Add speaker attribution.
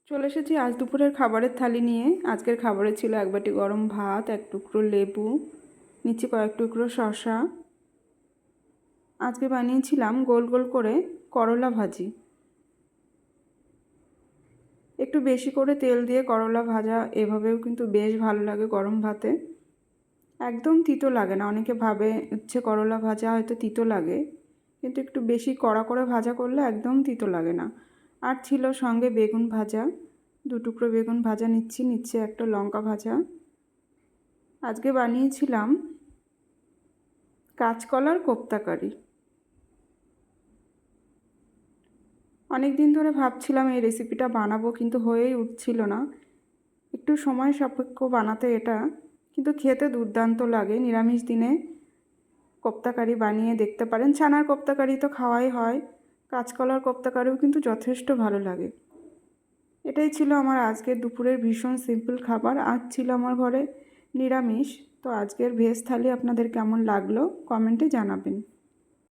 Speaker 1: চলে এসেছি আজ দুপুরের খাবারের থালি নিয়ে। আজকের খাবারে ছিল এক বাটি গরম ভাত, এক টুকরো লেবু, নিচে কয়েক টুকরো শসা। আজকে বানিয়েছিলাম গোল গোল করে করলা ভাজি। একটু বেশি করে তেল দিয়ে করলা ভাজা এভাবেও কিন্তু বেশ ভালো লাগে গরম ভাতে, একদম তিতো লাগে না। অনেকে ভাবে করলা ভাজা হয়তো তিতো লাগে, কিন্তু একটু বেশি কড়া করে ভাজা করলে একদম তিতো লাগে না। আর ছিল সঙ্গে বেগুন ভাজা, 2 টুকরো বেগুন ভাজা নিচ্ছে একটা লঙ্কা ভাজা। আজকে বানিয়েছিলাম কাঁচকলার কোপ্তা কারি। অনেক দিন ধরে ভাবছিলাম এই রেসিপিটা বানাবো, কিন্তু হয়েই উঠছিল না। একটু সময় সাপেক্ষ বানাতে এটা, কিন্তু খেতে দুর্দান্ত লাগে। নিরামিষ দিনে কোপ্তা কারি বানিয়ে দেখতে পারেন। ছানার কোপ্তা কারি তো খাওয়াই হয়, কাঁচকলার কোপ্তা কারিও কিন্তু যথেষ্ট ভালো লাগে। এটাই ছিল আমার আজকের দুপুরের ভীষণ সিম্পল খাবার। আজ ছিল আমার ঘরে নিরামিষ। তো আজকের ভেজ থালি আপনাদের কেমন লাগলো কমেন্টে জানাবেন।